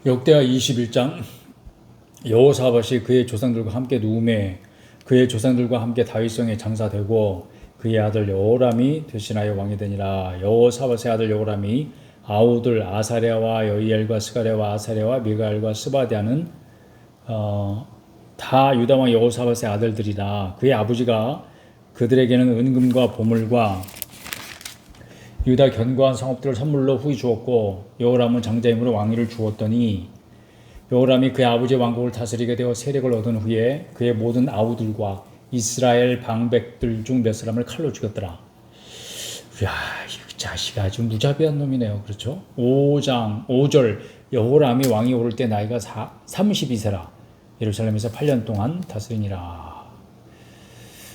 역대하 21장. 여호사밧이 그의 조상들과 함께 누움에 그의 조상들과 함께 다윗성에 장사되고 그의 아들 여호람이 대신하여 왕이 되니라. 여호사밧의 아들 여호람이 아우들 아사랴와 여이엘과 스가랴와 아사랴와 미가엘과 스바디아는 다 유다왕 여호사밧의 아들들이라. 그의 아버지가 그들에게는 은금과 보물과 유다 견고한 성읍들을 선물로 후히 주었고 여호람은 장자임으로 왕위를 주었더니 여호람이 그의 아버지 왕국을 다스리게 되어 세력을 얻은 후에 그의 모든 아우들과 이스라엘 방백들 중 몇 사람을 칼로 죽였더라. 이야, 이 자식이 아주 무자비한 놈이네요. 그렇죠? 5절 여호람이 왕이 오를 때 나이가 32세라. 예루살렘에서 8년 동안 다스리니라.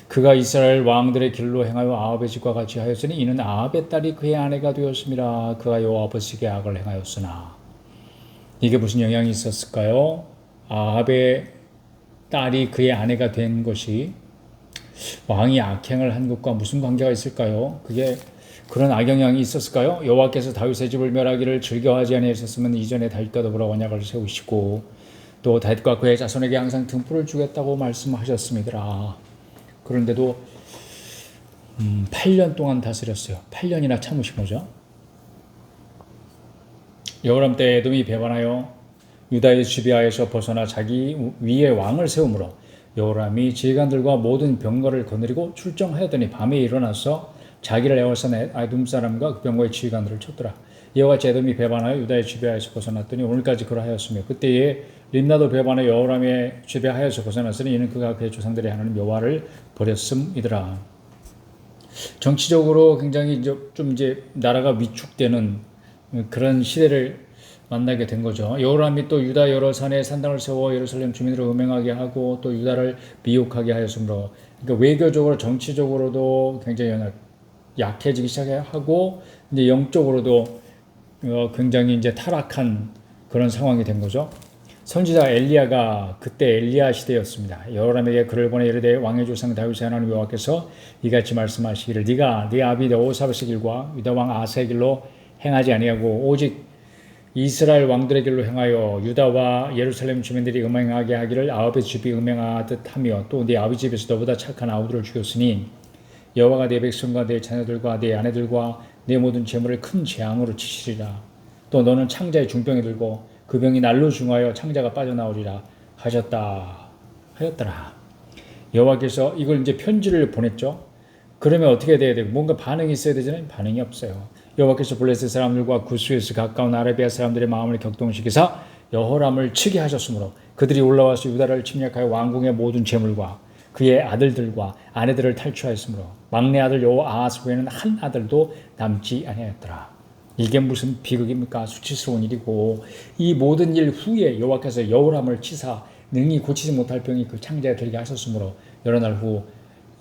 그가 이스라엘 왕들의 길로 행하여 아합의 집과 같이 하였으니 이는 아합의 딸이 그의 아내가 되었음이라. 그가 여호와 아버지께 악을 행하였으나. 이게 무슨 영향이 있었을까요? 아합의 딸이 그의 아내가 된 것이 왕이 악행을 한 것과 무슨 관계가 있을까요? 그게 그런 악영향이 있었을까요? 여호와께서 다윗의 집을 멸하기를 즐겨하지 아니하셨으면 이전에 다윗과 더불어 언약을 세우시고 또 다윗과 그의 자손에게 항상 등불을 주겠다고 말씀하셨습니다. 그런데도 8년 동안 다스렸어요. 8년이나 참으신 거죠. 여호람 때 에돔이 배반하여 유다의 지배하에서 벗어나 자기 위에 왕을 세우므로 여호람이 지휘관들과 모든 병거를 거느리고 출정하였더니 밤에 일어나서 자기를 에워싼 에돔 사람과 그 병거의 지휘관들을 쳤더라. 이와 같이 에돔이 배반하여 유다의 지배하에서 벗어났더니 오늘까지 그러하였으며 그때에 림나도 배반하여 여호람의 지배하에서 벗어났으니 이는 그가 그의 조상들의 하나님 여호와를 버렸음이더라. 정치적으로 굉장히 좀 이제 나라가 위축되는 그런 시대를 만나게 된 거죠. 여호람이 또 유다 여러 산에 산당을 세워 예루살렘 주민으로 음행하게 하고 또 유다를 미혹하게 하였으므로 그러니까 외교적으로 정치적으로도 굉장히 약해지기 시작하고 이제 영적으로도 굉장히 이제 타락한 그런 상황이 된 거죠. 선지자 엘리야가 그때 엘리야 시대였습니다. 여호람에게 글을 보내 이르되 왕의 조상 다윗의 하나님 여호와께서 이같이 말씀하시기를 네가 네 아비 여호사밧의 길과 유다 왕 아사의 길로 행하지 아니하고 오직 이스라엘 왕들의 길로 행하여 유다와 예루살렘 주민들이 음행하게 하기를 아합의 집이 음행하듯 하며 또 네 아비 집에서 너보다 착한 아우들을 죽였으니 여호와가 네 백성과 네 자녀들과 네 아내들과 네 모든 재물을 큰 재앙으로 치시리라. 또 너는 창자의 중병에 들고 그 병이 날로 중하여 창자가 빠져나오리라 하였더라. 여호와께서 이걸 이제 편지를 보냈죠. 그러면 어떻게 돼야 되고 뭔가 반응이 있어야 되잖아요. 반응이 없어요. 여호와께서 블레셋 사람들과 구스에서 가까운 아라비아 사람들의 마음을 격동시키사 여호람을 치게 하셨으므로 그들이 올라와서 유다를 침략하여 왕궁의 모든 재물과 그의 아들들과 아내들을 탈취하였으므로 막내 아들 여호아하스 외에는 한 아들도 남지 아니하였더라. 이게 무슨 비극입니까? 수치스러운 일이고 이 모든 일 후에 여호와께서 여호람을 치사 능히 고치지 못할 병이 그 창자에 들게 하셨으므로 여러 날 후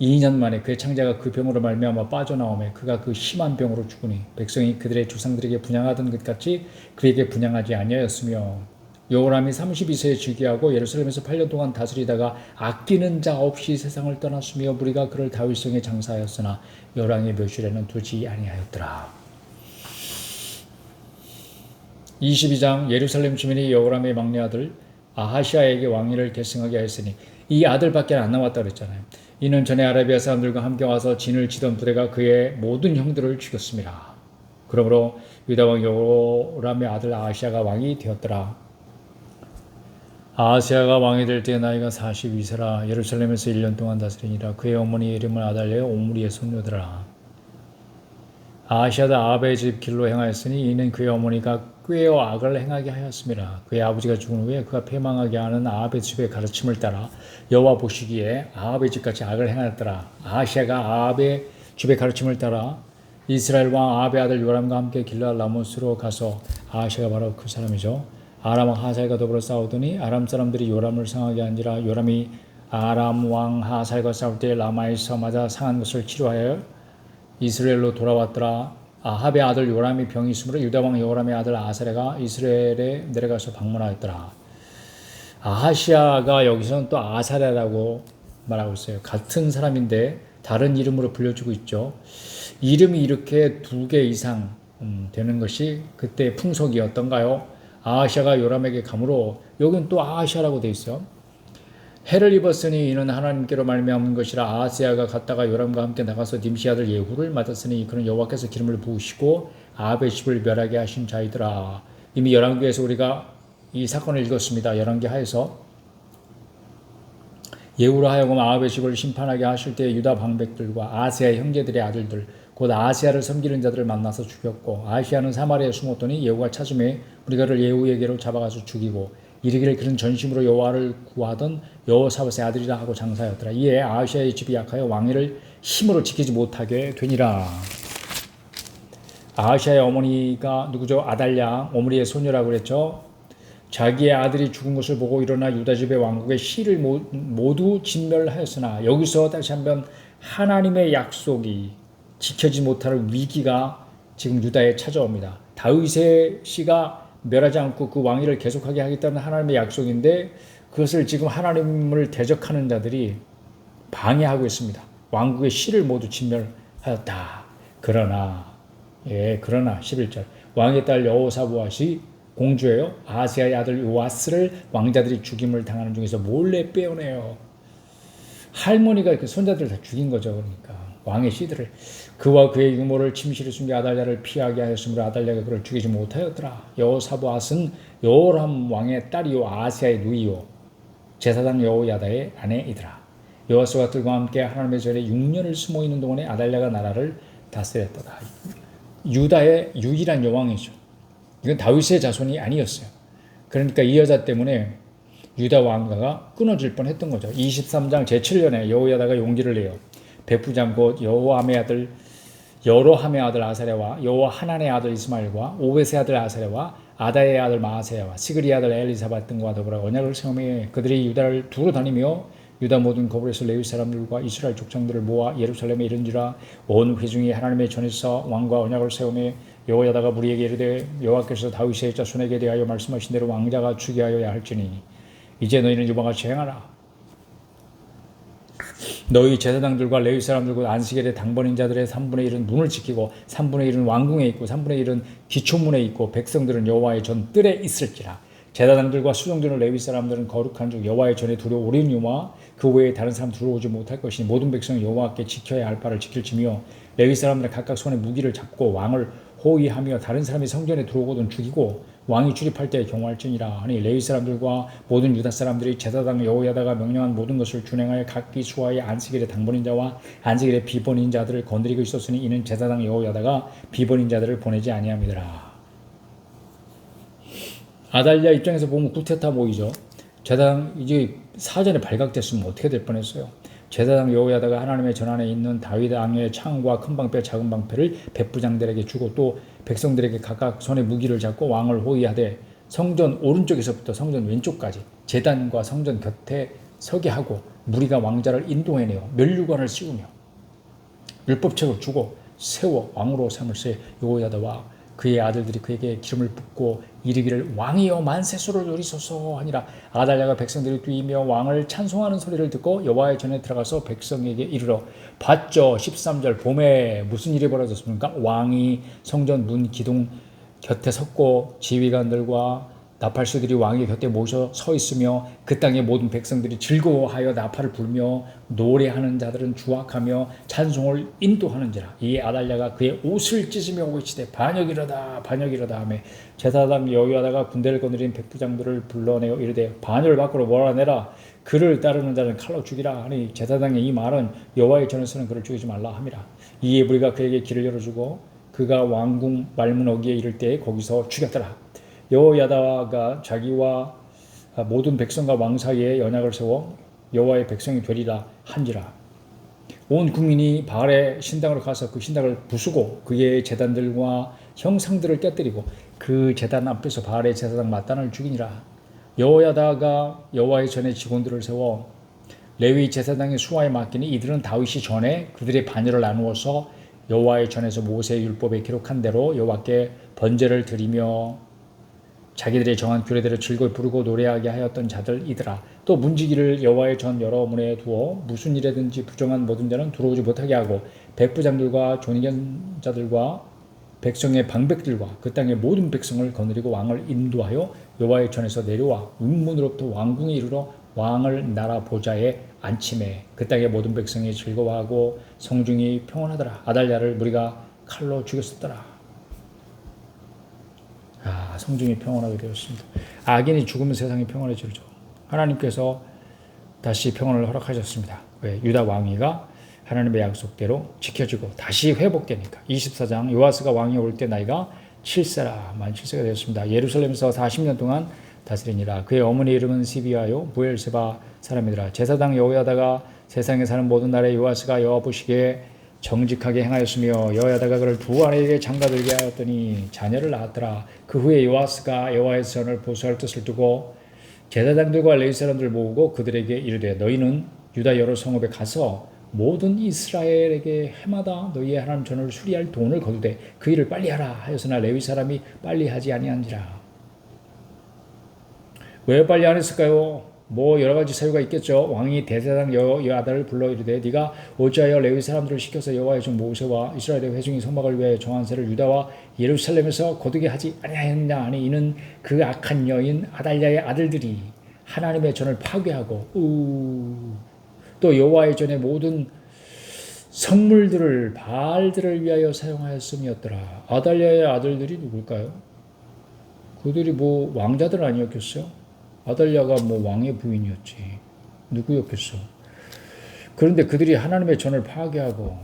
2년 만에 그의 창자가 그 병으로 말미암아 빠져나오매 그가 그 심한 병으로 죽으니 백성이 그들의 조상들에게 분향하던 것 같이 그에게 분향하지 아니하였으며 여호람이 32세에 즉위하고 예루살렘에서 8년 동안 다스리다가 아끼는 자 없이 세상을 떠났으며 무리가 그를 다윗성에 장사하였으나 여호람의 묘실에는 두지 아니하였더라. 22장 예루살렘 주민이 여호람의 막내 아들 아하시아에게 왕위를 계승하게 하였으니 이 아들밖에 안 나왔다 그랬잖아요. 이는 전에 아라비아 사람들과 함께 와서 진을 치던 부대가 그의 모든 형들을 죽였습니다. 그러므로 유다 왕 여호람의 아들 아하시아가 왕이 되었더라. 아하시아가 왕이 될 때 나이가 42세라. 예루살렘에서 1년 동안 다스리니라. 그의 어머니의 이름은 아달랴 오므리의 손녀더라. 아하시아도 아합의 집 길로 행하였으니 이는 그의 어머니가 꾀어 악을 행하게 하였습니다. 그의 아버지가 죽은 후에 그가 패망하게 하는 아합의 집의 가르침을 따라 여호와 보시기에 아합의 집같이 악을 행하였더라. 아하시아가 아합의 집의 가르침을 따라 이스라엘 왕 아합의 아들 요람과 함께 길르앗 라못으로 가서 아하시아가 바로 그 사람이죠. 아람 왕 하살과 더불어 싸우더니 아람 사람들이 요람을 상하게 한지라. 요람이 아람 왕 하살과 싸울 때 라마에서 맞아 상한 것을 치료하여 이스라엘로 돌아왔더라. 아합의 아들 요람이 병이 있으므로 유다 왕 여호람의 아들 아사랴가 이스라엘에 내려가서 방문하였더라. 아하시아가 여기서는 또 아사랴라고 말하고 있어요. 같은 사람인데 다른 이름으로 불려주고 있죠. 이름이 이렇게 2개 이상 되는 것이 그때 풍속이었던가요? 아하시아가 요람에게 감으로 여긴 또 아하시아라고 돼 있어. 해를 입었으니 이는 하나님께로 말미암은 것이라. 아하스야가 갔다가 요람과 함께 나가서 nim시 아들 예후를 맞았으니 그는 여호와께서 기름을 부으시고 아합의 집을 멸하게 하신 자이더라. 이미 열왕기에서 우리가 이 사건을 읽었습니다. 열왕기 하에서 예후로 하여금 아합의 집을 심판하게 하실 때 유다 방백들과 아하스야의 형제들의 아들들 곧 아하시아를 섬기는 자들을 만나서 죽였고, 아하시아는 사마리아에 숨었더니 예후가 찾음에 우리가 그를 예후에게로 잡아가서 죽이고 이르기를 그는 전심으로 여호와를 구하던 여호사밧의 아들이라 하고 장사였더라. 이에 아하시아의 집이 약하여 왕위를 힘으로 지키지 못하게 되니라. 아하시아의 어머니가 누구죠? 아달랴, 오므리의 소녀라고 그랬죠. 자기의 아들이 죽은 것을 보고 일어나 유다 집의 왕국의 씨를 모두 진멸하였으나, 여기서 다시 한번 하나님의 약속이 지켜지지 못하는 위기가 지금 유다에 찾아옵니다. 다윗의 씨가 멸하지 않고 그 왕위를 계속하게 하겠다는 하나님의 약속인데, 그것을 지금 하나님을 대적하는 자들이 방해하고 있습니다. 왕국의 씨를 모두 진멸하였다. 그러나 11절 왕의 딸 여호사밧이 공주예요. 아하스야의 아들 요아스를 왕자들이 죽임을 당하는 중에서 몰래 빼어내요. 할머니가 그 손자들을 다 죽인 거죠. 그러니까 왕의 씨들을, 그와 그의 유모를 침실에 숨겨 아달랴를 피하게 하였으므로 아달랴가 그를 죽이지 못하였더라. 여호사밧은 여호람 왕의 딸이요 아하스야의 누이요 제사장 여호야다의 아내이더라. 여호사밧 들과 함께 하나님의 전에 6년을 숨어 있는 동안에 아달랴가 나라를 다스렸다. 유다의 유일한 여왕이죠. 이건 다윗의 자손이 아니었어요. 그러니까 이 여자 때문에 유다 왕가가 끊어질 뻔했던 거죠. 23장 제7년에 여호야다가 용기를 내요. 백부장 곧 여호함의 아들 아사랴와 여호하난의 아들 이스마엘과 오벳의 아들 아사랴와 아다의 아들 마아세야와 시그리의 아들 엘리사밧 등과 더불어 언약을 세우며 그들이 유다를 두루 다니며 유다 모든 거블에서 레위 사람들과 이스라엘 족장들을 모아 예루살렘에 이른지라. 온 회중이 하나님의 전에서 왕과 언약을 세우며 여호야다가 무리에게 이르되 여호와께서 다윗의 자손에게 대하여 말씀하신 대로 왕자가 즉위하여야 할지니 이제 너희는 이와 같이 행하라. 너희 제사장들과 레위 사람들과 안식일의 당번인 자들의 3분의 1은 문을 지키고 3분의 1은 왕궁에 있고 3분의 1은 기초문에 있고 백성들은 여호와의 전 뜰에 있을지라. 제사장들과 수종되는 레위 사람들은 거룩한 중 여호와의 전에 들어오는 이유와 그 외에 다른 사람 들어오지 못할 것이니 모든 백성이 여호와께 지켜야 할 바를 지킬지며 레위 사람들은 각각 손에 무기를 잡고 왕을 호위하며 다른 사람이 성전에 들어오거든 죽이고 왕이 출입할 때 경호할지니라. 하니 레위 사람들과 모든 유다 사람들이 제사장 여호야다가 명령한 모든 것을 준행하여 각기 수하의 안식일의 당번인 자와 안식일의 비번인 자들을 건드리고 있었으니 이는 제사장 여호야다가 비번인 자들을 보내지 아니함이더라. 아달랴 입장에서 보면 구태타 보이죠. 제사장 이제 사전에 발각됐으면 어떻게 될 뻔했어요. 제사장 여호야다가 하나님의 전안에 있는 다윗 왕의 창과 큰 방패 작은 방패를 백부장들에게 주고 또 백성들에게 각각 손에 무기를 잡고 왕을 호위하되 성전 오른쪽에서부터 성전 왼쪽까지 제단과 성전 곁에 서게 하고 무리가 왕자를 인도해내어 면류관을 씌우며 율법책을 주고 세워 왕으로 삼을세. 여호야다와 그의 아들들이 그에게 기름을 붓고 이르기를 왕이여 만세수를 누리소서 하니라. 아달랴가 백성들이 뛰며 왕을 찬송하는 소리를 듣고 여호와의 전에 들어가서 백성에게 이르러 봤죠. 13절 봄에 무슨 일이 벌어졌습니까? 왕이 성전 문 기둥 곁에 섰고 지휘관들과 나팔수들이 왕의 곁에 모셔 서 있으며 그 땅의 모든 백성들이 즐거워하여 나팔을 불며 노래하는 자들은 주악하며 찬송을 인도하는지라. 이에 아달랴가 그의 옷을 찢으며 외치되 반역이로다 반역이로다 하며 제사장 여호야다가 군대를 거느린 백부장들을 불러내어 이르되 반역을 밖으로 몰아내라. 그를 따르는 자는 칼로 죽이라 하니 제사장의 이 말은 여호와의 전에서는 그를 죽이지 말라 함이라. 이에 무리가 그에게 길을 열어주고 그가 왕궁 말문 어귀에 이를 때 거기서 죽였더라. 여호야다가 자기와 모든 백성과 왕 사이에 언약을 세워 여호와의 백성이 되리라 한지라. 온 국민이 바알의 신당으로 가서 그 신당을 부수고 그의 제단들과 형상들을 깨뜨리고 그 제단 앞에서 바알의 제사장 마단을 죽이니라. 여호야다가 여호와의 전에 직원들을 세워 레위 제사장의 수하에 맡기니 이들은 다윗이 전에 그들의 반열을 나누어서 여호와의 전에서 모세의 율법에 기록한 대로 여호와께 번제를 드리며 자기들의 정한 규례대로 즐거이 부르고 노래하게 하였던 자들이더라. 또 문지기를 여호와의 전 여러 문에 두어 무슨 일에든지 부정한 모든 자는 들어오지 못하게 하고 백부장들과 존경자들과 백성의 방백들과 그 땅의 모든 백성을 거느리고 왕을 인도하여 여호와의 전에서 내려와 운문으로부터 왕궁에 이르러 왕을 나라 보좌에 앉히매 그 땅의 모든 백성이 즐거워하고 성중이 평온하더라. 아달랴를 무리가 칼로 죽였었더라. 성중이 평온하게 되었습니다. 악인이 죽으면 세상이 평온해지죠. 하나님께서 다시 평온을 허락하셨습니다. 왜? 유다 왕위가 하나님의 약속대로 지켜지고 다시 회복되니까. 24장 요아스가 왕이 올 때 나이가 7세라 만 7세가 되었습니다. 예루살렘에서 40년 동안 다스리니라. 그의 어머니 이름은 시비아요 부엘세바 사람이더라. 제사장 여호야다가 세상에 사는 모든 날에 요아스가 여호와 보시기에 정직하게 행하였으며 여호야다가 그를 두 아내에게 장가들게 하였더니 자녀를 낳았더라. 그 후에 요아스가 여호와의 전을 보수할 뜻을 두고 제사장들과 레위 사람들을 모으고 그들에게 이르되 너희는 유다 여러 성읍에 가서 모든 이스라엘에게 해마다 너희의 하나님 전을 수리할 돈을 거두되 그 일을 빨리 하라 하였으나 레위 사람이 빨리 하지 아니한지라. 왜 빨리 안 했을까요? 여러 가지 사유가 있겠죠. 왕이 대제사장 여호야다를 불러 이르되 네가 어찌하여 레위 사람들을 시켜서 여호와의 종 모세와 이스라엘의 회중이 성막을 위해 정한 세를 유다와 예루살렘에서 거두게 하지 아니하였느냐 하니 이는 그 악한 여인 아달랴의 아들들이 하나님의 전을 파괴하고 또 여호와의 전의 모든 성물들을 바알들을 위하여 사용하였음이었더라. 아달랴의 아들들이 누굴까요? 그들이 왕자들 아니었겠어요? 아달랴가 왕의 부인이었지. 누구였겠어? 그런데 그들이 하나님의 전을 파괴하고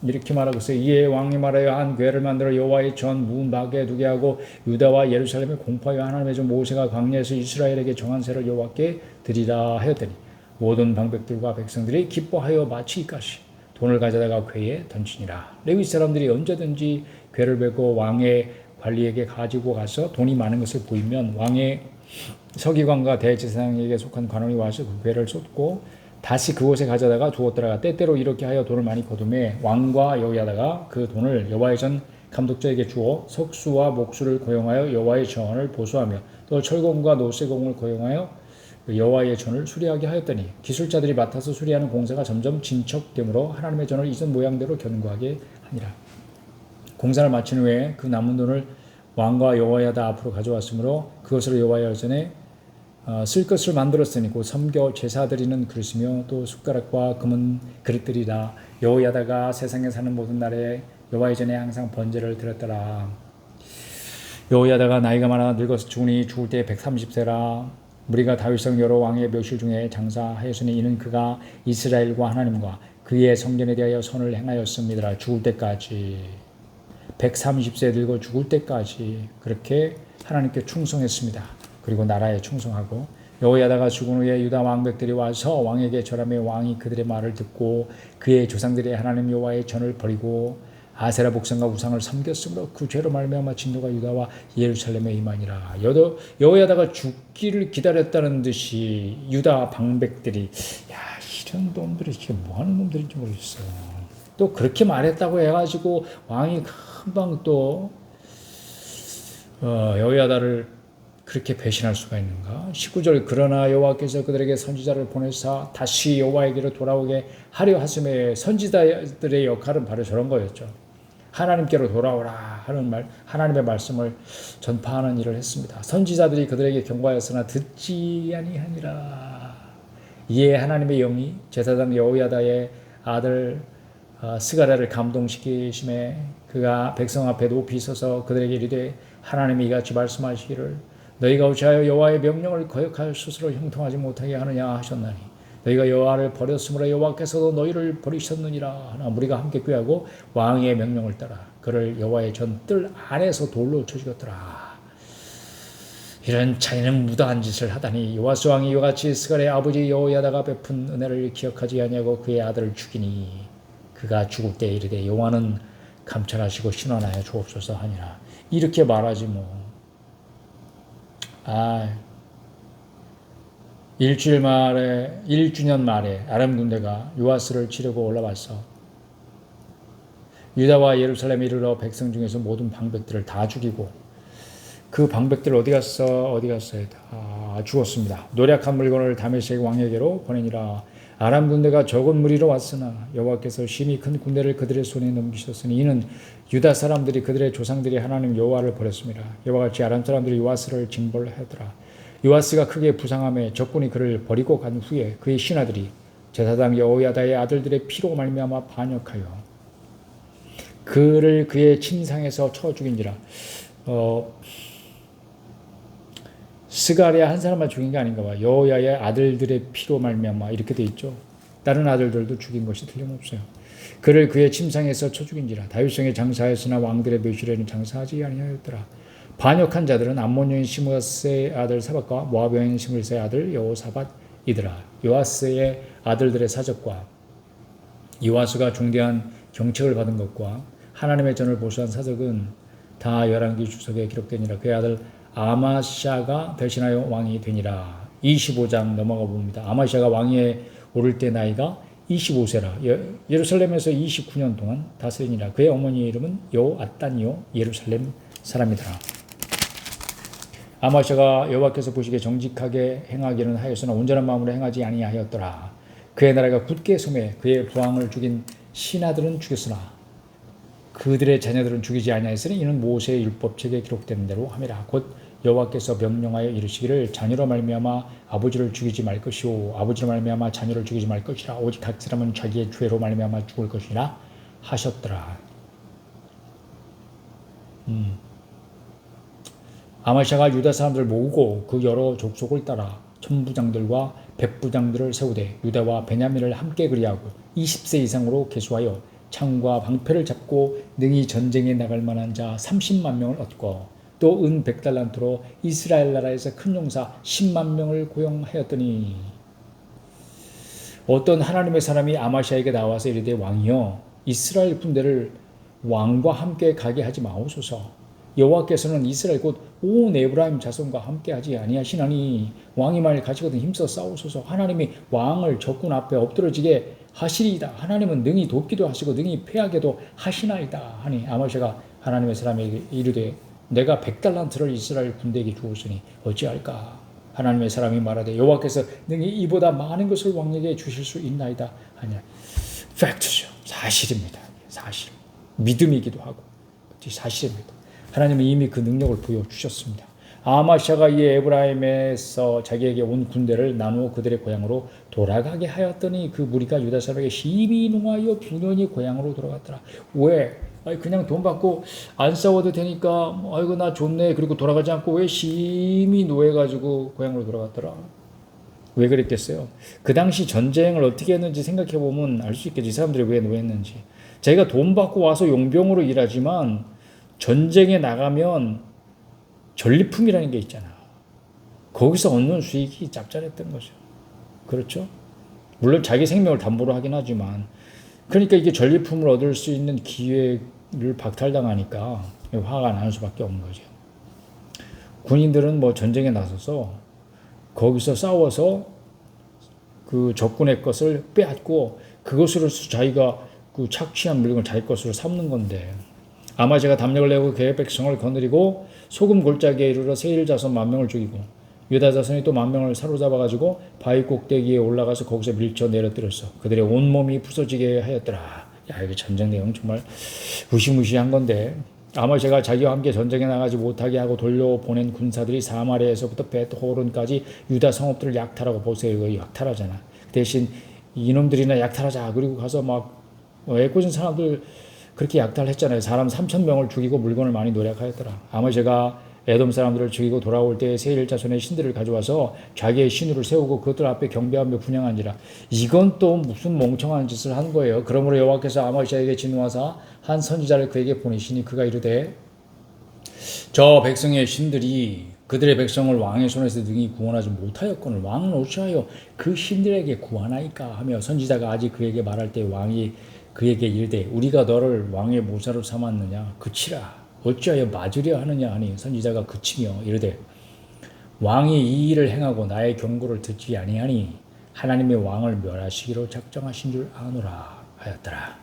이렇게 말하고 있어요. 이에 왕이 말하여 한 궤를 만들어 여호와의 전 문밖에 두게 하고 유다와 예루살렘에 공포하여 하나님의 전 모세가 광야에서 이스라엘에게 정한 세를 여호와께 드리라 하였더니 모든 방백들과 백성들이 기뻐하여 마치기까지 돈을 가져다가 궤에 던지니라. 레위 사람들이 언제든지 궤를 메고 왕의 관리에게 가지고 가서 돈이 많은 것을 보이면 왕의 서기관과 대제사장에게 속한 관원이 와서 그 궤를 쏟고 다시 그곳에 가져다가 두었더라. 때때로 이렇게 하여 돈을 많이 거두매 왕과 여호야다가 그 돈을 여호와의 전 감독자에게 주어 석수와 목수를 고용하여 여호와의 전을 보수하며 또 철공과 노쇠공을 고용하여 여호와의 전을 수리하게 하였더니 기술자들이 맡아서 수리하는 공사가 점점 진척되므로 하나님의 전을 이전 모양대로 견고하게 하니라. 공사를 마친 후에 그 남은 돈을 왕과 여호야다 앞으로 가져왔으므로 그것으로 여호와의 전에 쓸 것을 만들었으니 곧 섬겨 제사 드리는 그릇이며 또 숟가락과 금은 그릇들이라. 여호야다가 세상에 사는 모든 날에 여호와의 전에 항상 번제를 드렸더라. 여호야다가 나이가 많아 늙어서 죽으니 죽을 때 130세라. 무리가 다윗성 여러 왕의 묘실 중에 장사하였으니 이는 그가 이스라엘과 하나님과 그의 성전에 대하여 선을 행하였습니다. 죽을 때까지 130세 늙어 죽을 때까지 그렇게 하나님께 충성했습니다. 그리고 나라에 충성하고 여호야다가 죽은 후에 유다 왕백들이 와서 왕에게 절하며 왕이 그들의 말을 듣고 그의 조상들의 하나님 여호와의 전을 버리고 아세라 복상과 우상을 섬겼으므로 그 죄로 말미암아 진노가 유다와 예루살렘에 임하니라. 여호야다가 죽기를 기다렸다는 듯이 유다 방백들이 이런 놈들이 지금 뭐하는 놈들인지 모르겠어. 또 그렇게 말했다고 해가지고 왕이 금방 또 여호야다를 그렇게 배신할 수가 있는가? 19절 그러나 여호와께서 그들에게 선지자를 보내사 다시 여호와에게로 돌아오게 하려 하심에 선지자들의 역할은 바로 저런 거였죠. 하나님께로 돌아오라 하는 하나님의 말씀을 전파하는 일을 했습니다. 선지자들이 그들에게 경고하였으나 듣지 아니하니라. 이에 하나님의 영이 제사장 여호야다의 아들 스가랴를 감동시키심에 그가 백성 앞에 높이 서서 그들에게 이르되 하나님이 이같이 말씀하시기를 너희가 어찌하여 여호와의 명령을 거역하여 스스로 형통하지 못하게 하느냐 하셨나니 너희가 여호와를 버렸으므로 여호와께서도 너희를 버리셨느니라 하나 무리가 함께 꾀하고 왕의 명령을 따라 그를 여호와의 전 뜰 안에서 돌로 쳐 죽였더라. 이런 자기는 무다한 짓을 하다니 요아스 왕이 이와 같이 스가랴의 아버지 여호야다가 베푼 은혜를 기억하지 아니하고 그의 아들을 죽이니 그가 죽을 때 이르되 여호와는 감찰하시고 신원하여 주옵소서 하니라. 이렇게 말하지 뭐. 1주년 말에 아람 군대가 요아스를 치려고 올라왔어. 유다와 예루살렘에 이르러 백성 중에서 모든 방백들을 다 죽이고 그 방백들 어디 갔어요? 다 죽었습니다. 노략한 물건을 다메섹 왕에게로 보내니라. 아람 군대가 적은 무리로 왔으나 여호와께서 심히 큰 군대를 그들의 손에 넘기셨으니 이는 유다 사람들이 그들의 조상들이 하나님 여호와를 버렸습니다. 이와 같이 아람 사람들이 요아스를 징벌하더라. 요아스가 크게 부상함에 적군이 그를 버리고 간 후에 그의 신하들이 제사장 여호야다의 아들들의 피로 말미암아 반역하여 그를 그의 침상에서 쳐 죽인지라. 스가랴 한 사람만 죽인 게 아닌가 봐. 여호야의 아들들의 피로 말미암아 이렇게 돼 있죠. 다른 아들들도 죽인 것이 틀림없어요. 그를 그의 침상에서 쳐 죽인지라. 다윗성에 장사하였으나 왕들의 묘실에는 장사하지 아니하였더라. 반역한 자들은 암몬 여인 시므아스의 아들 사밧과 모압 여인 시므리스의 아들 여호사밧이더라. 요아스의 아들들의 사적과 요아스가 중대한 경책을 받은 것과 하나님의 전을 보수한 사적은 다 열왕기 주석에 기록되니라. 그의 아들 아마샤가 대신하여 왕이 되니라. 25장 넘어가 봅니다. 아마샤가 왕위에 오를 때 나이가 25세라. 예루살렘에서 29년 동안 다스리니라. 그의 어머니의 이름은 여호앗단이요 예루살렘 사람이더라. 아마샤가 여호와께서 보시기에 정직하게 행하기는 하였으나 온전한 마음으로 행하지 아니하였더라. 그의 나라가 굳게 섬에 그의 부왕을 죽인 신하들은 죽였으나 그들의 자녀들은 죽이지 아니하였으니 이는 모세의 율법책에 기록된 대로 함이라. 곧 여호와께서 명령하여 이르시기를 자녀로 말미암아 아버지를 죽이지 말 것이요 아버지로 말미암아 자녀를 죽이지 말 것이라. 오직 각 사람은 자기의 죄로 말미암아 죽을 것이라 하셨더라. 아마샤가 유다 사람들을 모으고 그 여러 족속을 따라 천부장들과 백부장들을 세우되 유다와 베냐민을 함께 그리하고 20세 이상으로 계수하여 창과 방패를 잡고 능히 전쟁에 나갈 만한 자 30만 명을 얻고 또 은 100달란트로 이스라엘 나라에서 큰 용사 10만 명을 고용하였더니 어떤 하나님의 사람이 아마샤에게 나와서 이르되 왕이여 이스라엘 군대를 왕과 함께 가게 하지 마옵소서. 여호와께서는 이스라엘 곧 온 에브라임 자손과 함께 하지 아니하시나니 왕이 만일 가시거든 힘써 싸우소서. 하나님이 왕을 적군 앞에 엎드러지게 하시리이다. 하나님은 능히 돕기도 하시고 능히 패하게도 하시나이다 하니 아마샤가 하나님의 사람에게 이르되 내가 100달란트를 이스라엘 군대에게 주었으니 어찌할까. 하나님의 사람이 말하되 여호와께서 능히 이보다 많은 것을 왕에게 주실 수 있나이다 하냐. 팩트죠. 사실입니다. 사실. 믿음이기도 하고 사실입니다. 하나님은 이미 그 능력을 보여주셨습니다. 아마샤가 이 에브라임에서 자기에게 온 군대를 나누어 그들의 고향으로 돌아가게 하였더니 그 무리가 유다 사람에게 심히 농하여 분연히 고향으로 돌아갔더라. 왜? 그냥 돈 받고 안 싸워도 되니까 아이고 나 좋네 그리고 돌아가지 않고 왜 심히 노해가지고 고향으로 돌아갔더라. 왜 그랬겠어요? 그 당시 전쟁을 어떻게 했는지 생각해보면 알 수 있겠지. 이 사람들이 왜 노했는지. 자기가 돈 받고 와서 용병으로 일하지만 전쟁에 나가면 전리품이라는 게 있잖아. 거기서 얻는 수익이 짭짤했던 거죠. 그렇죠? 물론 자기 생명을 담보로 하긴 하지만 그러니까 이게 전리품을 얻을 수 있는 기회를 박탈당하니까 화가 나는 수밖에 없는 거죠. 군인들은 뭐 전쟁에 나서서 거기서 싸워서 그 적군의 것을 빼앗고 그것으로 자기가 그 착취한 물건을 자기 것으로 삼는 건데 아마샤가 담력을 내고 그의 백성을 거느리고 소금 골짜기에 이르러 세일 자손 10,000명을 죽이고 유다 자손이 또 10,000명을 사로잡아가지고 바위 꼭대기에 올라가서 거기서 밀쳐 내려뜨렸어. 그들의 온몸이 부서지게 하였더라. 야, 이게 전쟁 내용 정말 무시무시한 건데 아마샤가 자기와 함께 전쟁에 나가지 못하게 하고 돌려보낸 군사들이 사마리아에서부터 벳호론까지 유다 성읍들을 약탈하고 보세요. 이거 약탈하잖아. 대신 이놈들이나 약탈하자. 그리고 가서 막 애꿎은 사람들 그렇게 약탈했잖아요. 사람 3,000명을 죽이고 물건을 많이 노력하였더라. 아마샤가 에돔 사람들을 죽이고 돌아올 때 세일 자손의 신들을 가져와서 자기의 신으로 세우고 그것들 앞에 경배하며 분향한지라. 이건 또 무슨 멍청한 짓을 한 거예요. 그러므로 여호와께서 아마샤에게 진노하사 한 선지자를 그에게 보내시니 그가 이르되 저 백성의 신들이 그들의 백성을 왕의 손에서 능히 구원하지 못하였거늘 왕은 어찌하여 그 신들에게 구하나이까 하며 선지자가 아직 그에게 말할 때 왕이 그에게 이르되 우리가 너를 왕의 모사로 삼았느냐 그치라 어찌하여 맞으려 하느냐 하니 선지자가 그치며 이르되 왕이 이 일을 행하고 나의 경고를 듣지 아니하니 하나님의 왕을 멸하시기로 작정하신 줄 아노라 하였더라.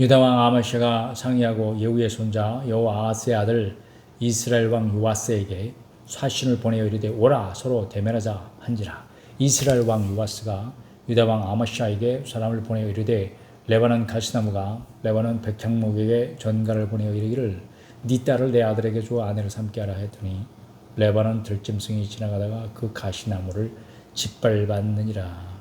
유다왕 아마샤가 상의하고 예후의 손자 여호아스의 아들 이스라엘 왕 요아스에게 사신을 보내어 이르되 오라 서로 대면하자 한지라. 이스라엘 왕 요아스가 유다 왕 아마시아에게 사람을 보내어 이르되 레바논 가시나무가 레바논 백향목에게 전가를 보내어 이르기를 네 딸을 내 아들에게 주어 아내를 삼게 하라 했더니 레바논 들짐승이 지나가다가 그 가시나무를 짓밟았느니라.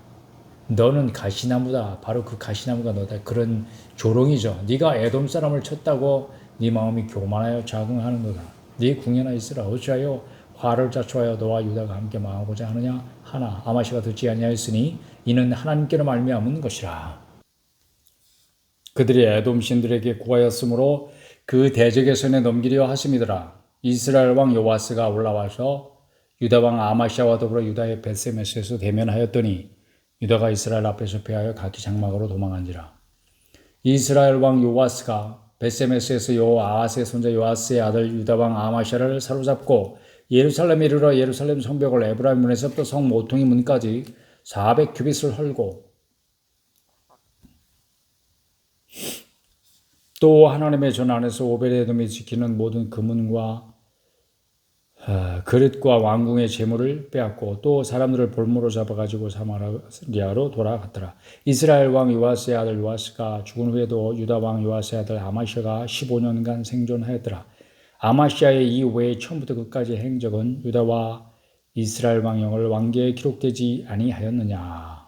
너는 가시나무다. 바로 그 가시나무가 너다. 그런 조롱이죠. 네가 에돔 사람을 쳤다고 네 마음이 교만하여 자긍하는도다. 네 궁예나 있으라. 어찌하여 화를 자초하여 너와 유다가 함께 망하고자 하느냐 하나 아마시가 듣지 아니하였으니 이는 하나님께로 말미암은 것이라. 그들이 에돔 신들에게 구하였으므로 그 대적의 손에 넘기려 하심이더라. 이스라엘 왕 요아스가 올라와서 유다 왕 아마시아와 더불어 유다의 벳세메스에서 대면하였더니 유다가 이스라엘 앞에서 패하여 각기 장막으로 도망한지라. 이스라엘 왕 요아스가 벳세메스에서 요아스의 손자 요아스의 아들 유다 왕 아마시아를 사로잡고 예루살렘에 이르러 예루살렘 성벽을 에브라임 문에서부터 성 모퉁이 문까지 400규빗을 헐고 또 하나님의 전 안에서 오베데돔이 지키는 모든 금은과 그릇과 왕궁의 재물을 빼앗고 또 사람들을 볼모로 잡아가지고 사마리아로 돌아갔더라. 이스라엘 왕 요아스의 아들 요아스가 죽은 후에도 유다 왕 요아스의 아들 아마시아가 15년간 생존하였더라. 아마시아의 이 외에 처음부터 끝까지 행적은 유다와 이스라엘 왕영을 왕계에 기록되지 아니하였느냐.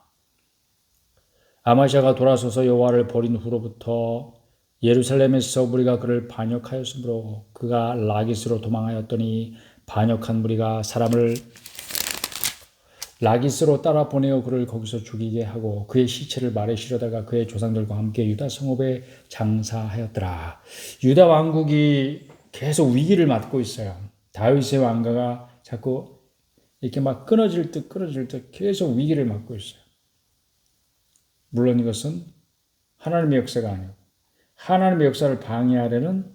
아마시아가 돌아서서 여호와를 버린 후로부터 예루살렘에서 무리가 그를 반역하였으므로 그가 라기스로 도망하였더니 반역한 무리가 사람을 라기스로 따라 보내어 그를 거기서 죽이게 하고 그의 시체를 말에 실어다가 그의 조상들과 함께 유다 성읍에 장사하였더라. 유다 왕국이 계속 위기를 맞고 있어요. 다윗의 왕가가 자꾸 이렇게 막 끊어질 듯 계속 위기를 맞고 있어요. 물론 이것은 하나님의 역사가 아니고 하나님의 역사를 방해하려는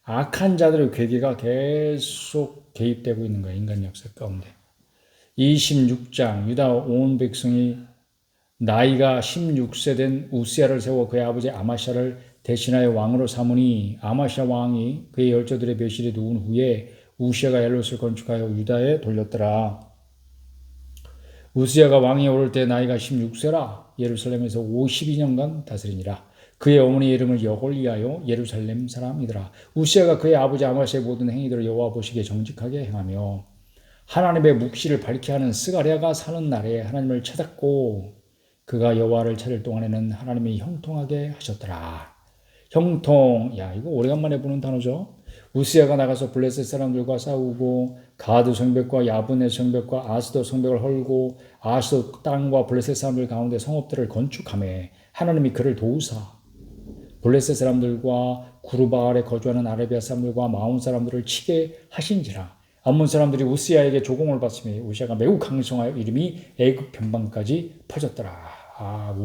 악한 자들의 괴계가 계속 개입되고 있는 거예요. 인간 역사 가운데. 26장 유다 온 백성이 나이가 16세 된 우시아를 세워 그의 아버지 아마시아를 대신하여 왕으로 삼으니 아마시아 왕이 그의 열조들의 멸실이 누운 후에 우시아가 엘롯을 건축하여 유다에 돌렸더라. 우시아가 왕에 오를 때 나이가 16세라 예루살렘에서 52년간 다스리니라. 그의 어머니 이름을 여골리하여 예루살렘 사람이더라. 우시아가 그의 아버지 아마시아의 모든 행위들을 여호와 보시기에 정직하게 행하며 하나님의 묵시를 밝게 하는 스가랴가 사는 날에 하나님을 찾았고 그가 여호와를 찾을 동안에는 하나님이 형통하게 하셨더라. 형통, 야 이거 오래간만에 보는 단어죠. 우시아가 나가서 블레셋 사람들과 싸우고 가드 성벽과 야브네 성벽과 아스도 성벽을 헐고 아스도 땅과 블레셋 사람들 가운데 성읍들을 건축하며 하나님이 그를 도우사 블레셋 사람들과 구르바알에 거주하는 아라비아 사람들과 마온 사람들을 치게 하신지라. 암몬 사람들이 우시아에게 조공을 받으며 우시아가 매우 강성하여 이름이 애굽 변방까지 퍼졌더라.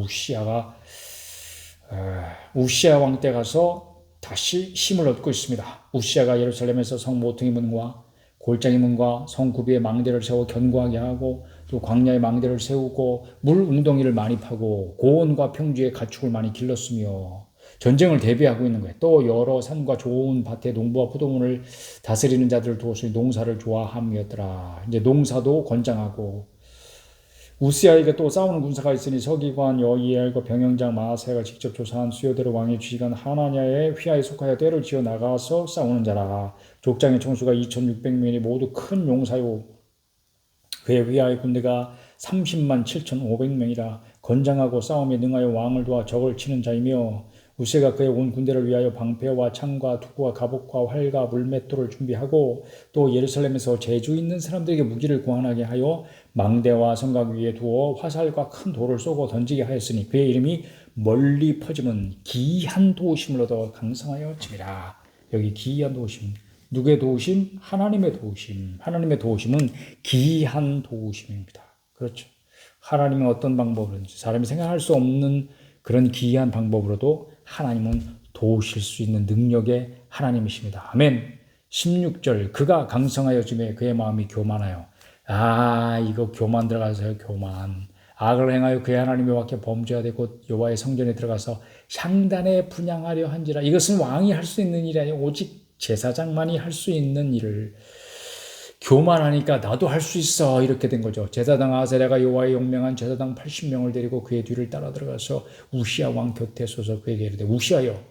우시아 왕 때 가서 다시 힘을 얻고 있습니다. 우시아가 예루살렘에서 성 모퉁이 문과 골짜기 문과 성 구비에 망대를 세워 견고하게 하고 또 광야에 망대를 세우고 물 웅덩이를 많이 파고 고원과 평지에 가축을 많이 길렀으며 전쟁을 대비하고 있는 거예요. 또 여러 산과 좋은 밭에 농부와 포도원을 다스리는 자들을 두었으니 농사를 좋아함이었더라. 이제 농사도 권장하고 우시아에게 또 싸우는 군사가 있으니 서기관 여이엘과 병영장 마아세가 직접 조사한 수요대로 왕의 지휘관 하나냐의 휘하에 속하여 떼를 지어 나가서 싸우는 자라. 족장의 총수가 2600명이 모두 큰 용사요. 그의 휘하의 군대가 30만 7,500명이라 건장하고 싸움에 능하여 왕을 도와 적을 치는 자이며 우시아가 그의 온 군대를 위하여 방패와 창과 투구와 갑옷과 활과 물맷돌을 준비하고 또 예루살렘에서 재주 있는 사람들에게 무기를 구하게 하여 망대와 성곽 위에 두어 화살과 큰 돌을 쏘고 던지게 하였으니 그의 이름이 멀리 퍼지면 기이한 도우심을 얻어 강성하여 짐이라. 여기 기이한 도우심, 누구의 도우심? 하나님의 도우심. 하나님의 도우심은 기이한 도우심입니다. 그렇죠. 하나님은 어떤 방법으로든지 사람이 생각할 수 없는 그런 기이한 방법으로도 하나님은 도우실 수 있는 능력의 하나님이십니다. 아멘. 16절 그가 강성하여 짐에 그의 마음이 교만하여. 이거 교만 들어가서요. 교만. 악을 행하여 그의 하나님의 밖에 범죄하되 곧 여호와의 성전에 들어가서 향단에 분향하려 한지라. 이것은 왕이 할 수 있는 일이 아니라 오직 제사장만이 할 수 있는 일을 교만하니까 나도 할 수 있어 이렇게 된 거죠. 제사장 아사랴가 여호와의 용맹한 제사장 80명을 데리고 그의 뒤를 따라 들어가서 우시야 왕 곁에 서서 그에게 이르되 우시야여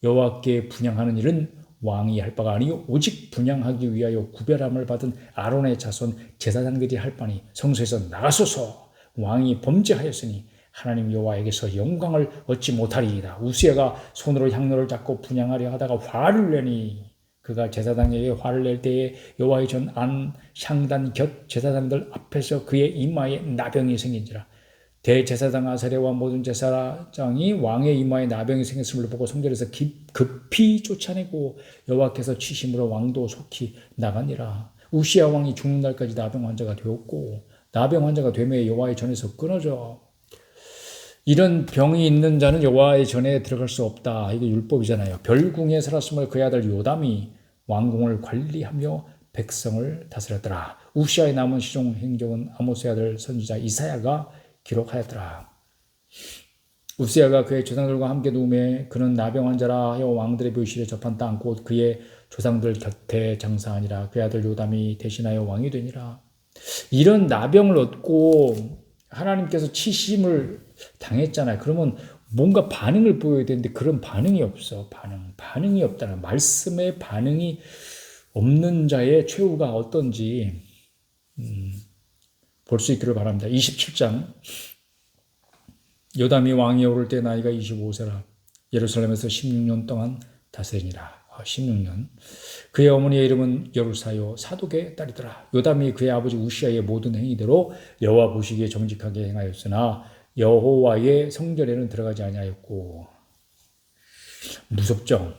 여호와께 분향하는 일은 왕이 할 바가 아니요 오직 분향하기 위하여 구별함을 받은 아론의 자손 제사장들이 할 바니 성소에서 나가소서. 왕이 범죄하였으니 하나님 여호와에게서 영광을 얻지 못하리이다. 우시야가 손으로 향로를 잡고 분향하려 하다가 화를 내니 그가 제사장에게 화를 낼 때에 여호와의 전 안 향단 곁 제사장들 앞에서 그의 이마에 나병이 생긴지라. 대제사장 아사랴와 모든 제사장이 왕의 이마에 나병이 생겼음을 보고 성전에서 급히 쫓아내고 여호와께서 치심으로 왕도 속히 나가니라. 우시야 왕이 죽는 날까지 나병 환자가 되었고 나병 환자가 되매 여호와의 전에서 끊어져. 이런 병이 있는 자는 여호와의 전에 들어갈 수 없다. 이게 율법이잖아요. 별궁에 살았음을 그의 아들 요담이 왕궁을 관리하며 백성을 다스렸더라. 우시아의 남은 시종 행적은 아모스의 아들 선지자 이사야가 기록하였더라. 우시아가 그의 조상들과 함께 누움에 그는 나병 환자라 하여 왕들의 묘실에 접한 땅 곧 그의 조상들 곁에 장사하니라. 그의 아들 요담이 대신하여 왕이 되니라. 이런 나병을 얻고 하나님께서 치심을 당했잖아요. 그러면 뭔가 반응을 보여야 되는데 그런 반응이 없어. 반응이 없다는 말씀에 반응이 없는 자의 최후가 어떤지 볼 수 있기를 바랍니다. 27장 요담이 왕이 오를 때 나이가 25세라 예루살렘에서 16년 동안 다스리니라. 16년. 그의 어머니의 이름은 여루사요 사독의 딸이더라. 요담이 그의 아버지 우시아의 모든 행위대로 여호와 보시기에 정직하게 행하였으나 여호와의 성전에는 들어가지 아니하였고. 무섭죠.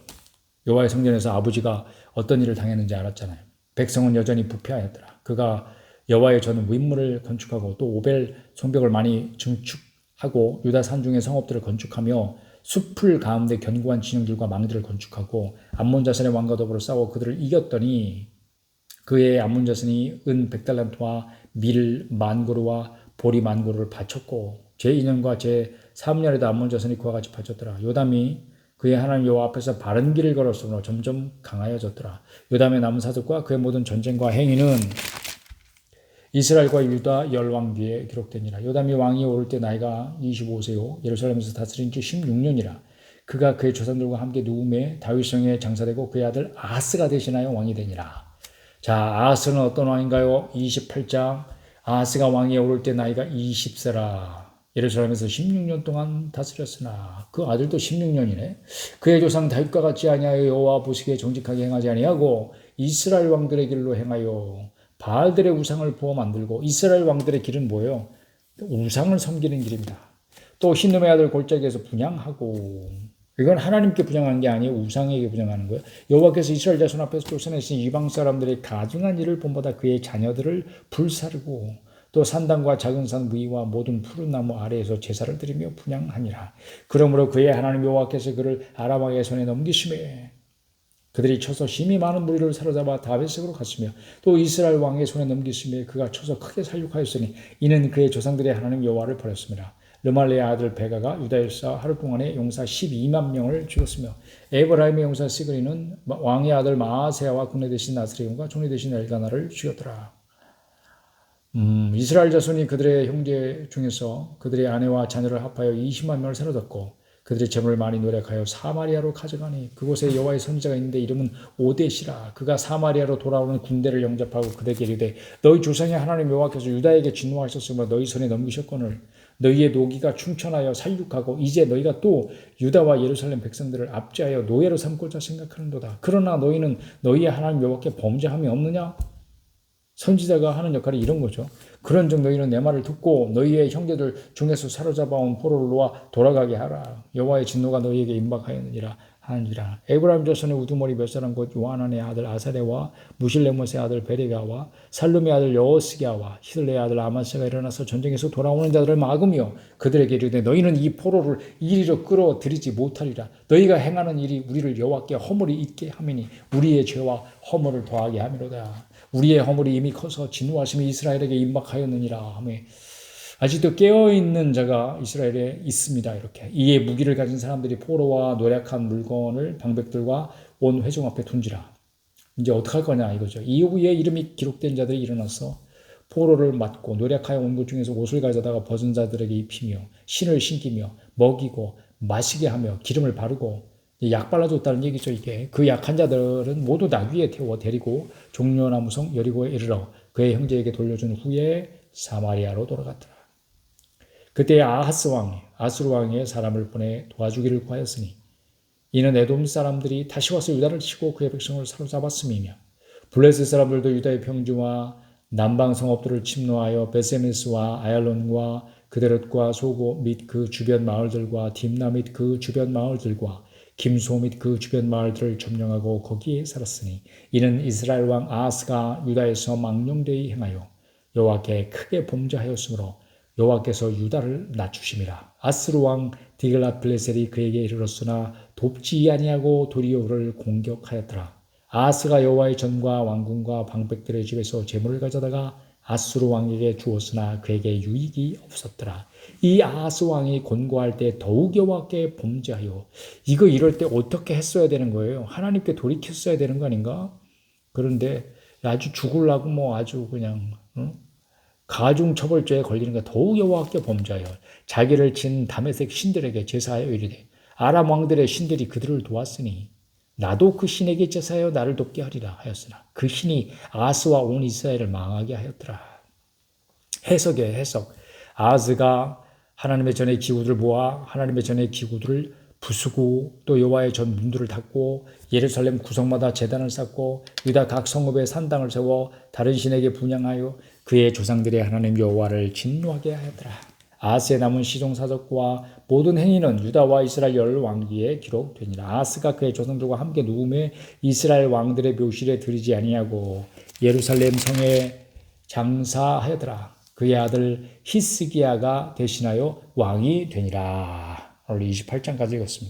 여호와의 성전에서 아버지가 어떤 일을 당했는지 알았잖아요. 백성은 여전히 부패하였더라. 그가 여호와의 전 윗문을 건축하고 또 오벨 성벽을 많이 증축하고 유다 산중의 성읍들을 건축하며 숲을 가운데 견고한 진영들과 망대를 건축하고 암몬 자손의 왕과 더불어 싸워 그들을 이겼더니 그의 암몬 자손이 은 100달란트와 밀 10,000그루와 보리 10,000그루를 바쳤고 제2년과 제3년에도 암몬 자손이 그와 같이 바쳤더라. 요담이 그의 하나님 여호와 앞에서 바른 길을 걸었으므로 점점 강하여졌더라. 요담의 남은 사적과 그의 모든 전쟁과 행위는 이스라엘과 유다 열왕기에 기록되니라. 요담이 왕이 오를 때 나이가 25세요 예루살렘에서 다스린 지 16년이라. 그가 그의 조상들과 함께 누움에 다윗성에 장사되고 그의 아들 아하스가 대신하여 왕이 되니라. 자, 아하스는 어떤 왕인가요? 28장 아하스가 왕이 오를 때 나이가 20세라. 예루살렘에서 16년 동안 다스렸으나 그 아들도 16년이네. 그의 조상 다윗과 같이 아니하여 여호와 보시기에 정직하게 행하지 아니하고 이스라엘 왕들의 길로 행하여 바알들의 우상을 부어 만들고. 이스라엘 왕들의 길은 뭐예요? 우상을 섬기는 길입니다. 또 hinnom의 아들 골짜기에서 분향하고. 이건 하나님께 분향하는 게 아니에요. 우상에게 분향하는 거예요. 여호와께서 이스라엘 자손 앞에서 쫓아내신 이방 사람들의 가증한 일을 본보다 그의 자녀들을 불사르고 또 산당과 작은 산 위와 모든 푸른 나무 아래에서 제사를 드리며 분향하니라. 그러므로 그의 하나님 여호와께서 그를 아람 왕의 손에 넘기심에 그들이 쳐서 심히 많은 무리를 사로잡아 다베섹으로 갔으며 또 이스라엘 왕의 손에 넘기심에 그가 쳐서 크게 살육하였으니 이는 그의 조상들의 하나님 여호와를 버렸습니다. 르말레의 아들 베가가 유다에서 하루 동안에 용사 12만 명을 죽였으며 에브라임의 용사 시그리는 왕의 아들 마아세아와 군대 대신 나스레온과 총리 대신 엘가나를 죽였더라. 이스라엘 자손이 그들의 형제 중에서 그들의 아내와 자녀를 합하여 20만 명을 사로잡고 그들의 재물을 많이 노력하여 사마리아로 가져가니 그곳에 여호와의 선지자가 있는데 이름은 오뎃이라. 그가 사마리아로 돌아오는 군대를 영접하고 그들에게 이르되 너희 조상의 하나님 여호와께서 유다에게 진노하셨으므로 너희 손에 넘기셨거늘 너희의 노기가 충천하여 살육하고 이제 너희가 또 유다와 예루살렘 백성들을 압제하여 노예로 삼고자 생각하는도다. 그러나 너희는 너희의 하나님 여호와께 범죄함이 없느냐? 선지자가 하는 역할이 이런 거죠. 그런즉 너희는 내 말을 듣고 너희의 형제들 중에서 사로잡아온 포로를 놓아 돌아가게 하라. 여호와의 진노가 너희에게 임박하였느니라 하니라. 에브라임 자손의 우두머리 몇 사람 곧 요하난의 아들 아사레와 무실레못의 아들 베레가와 살룸의 아들 여호스기야와 히들레의 아들 아마스가 일어나서 전쟁에서 돌아오는 자들을 막으며 그들에게 이르되 너희는 이 포로를 이리로 끌어들이지 못하리라. 너희가 행하는 일이 우리를 여호와께 허물이 있게 함이니 우리의 죄와 허물을 더하게 함이로다. 우리의 허물이 이미 커서 진노하심이 이스라엘에게 임박하였느니라 하며 아직도 깨어있는 자가 이스라엘에 있습니다. 이렇게 이에 무기를 가진 사람들이 포로와 노략한 물건을 방백들과 온 회중 앞에 둔지라. 이제 어떡할 거냐 이거죠. 이후에 이름이 기록된 자들이 일어나서 포로를 맞고 노력하여 온 것 중에서 옷을 가져다가 벗은 자들에게 입히며 신을 신기며 먹이고 마시게 하며 기름을 바르고 약 발라줬다는 얘기죠. 이게 그 약한 자들은 모두 나귀에 태워 데리고 종려나무 성 여리고에 이르러 그의 형제에게 돌려준 후에 사마리아로 돌아갔더라. 그때 아하스 왕이 아수르 왕의 사람을 보내 도와주기를 구하였으니 이는 에돔 사람들이 다시 와서 유다를 치고 그의 백성을 사로잡았음이며 블레셋 사람들도 유다의 평지와 남방 성읍들을 침노하여 베세메스와 아얄론과 그데롯과 소고 및 그 주변 마을들과 딥나 및 그 주변 마을들과 김소 및 그 주변 마을들을 점령하고 거기에 살았으니 이는 이스라엘 왕 아하스가 유다에서 망령되이 행하여 여호와께 크게 범죄하였으므로 여호와께서 유다를 낮추심이라. 아스루 왕 디글라필레셀이 그에게 이르렀으나 돕지 아니하고 도리어 그를 공격하였더라. 아하스가 여호와의 전과 왕궁과 방백들의 집에서 재물을 가져다가 아수르 왕에게 주었으나 그에게 유익이 없었더라. 이 아하스 왕이 권고할 때 더욱 여호와께 범죄하여 이거 이럴 때 어떻게 했어야 되는 거예요? 하나님께 돌이켰어야 되는 거 아닌가? 그런데 아주 죽으려고 뭐 아주 그냥 가중처벌죄에 걸리는 거 더욱 여호와께 범죄하여 자기를 친 다메섹 신들에게 제사하여 이르되 아람 왕들의 신들이 그들을 도왔으니 나도 그 신에게 제사하여 나를 돕게 하리라 하였으나 그 신이 아하스와 온 이스라엘을 망하게 하였더라. 해석이에요. 해석. 아하스가 하나님의 전의 기구들을 모아 하나님의 전의 기구들을 부수고 또 여호와의 전 문들을 닫고 예루살렘 구성마다 제단을 쌓고 유다 각 성읍에 산당을 세워 다른 신에게 분향하여 그의 조상들의 하나님 여호와를 진노하게 하였더라. 아하스의 남은 시종사적과 모든 행위는 유다와 이스라엘 열 왕기에 기록되니라. 아하스가 그의 조상들과 함께 누움에 이스라엘 왕들의 묘실에 들이지 아니하고 예루살렘 성에 장사하였더라. 그의 아들 히스기야가 대신하여 왕이 되니라. 오늘 28장까지 읽었습니다.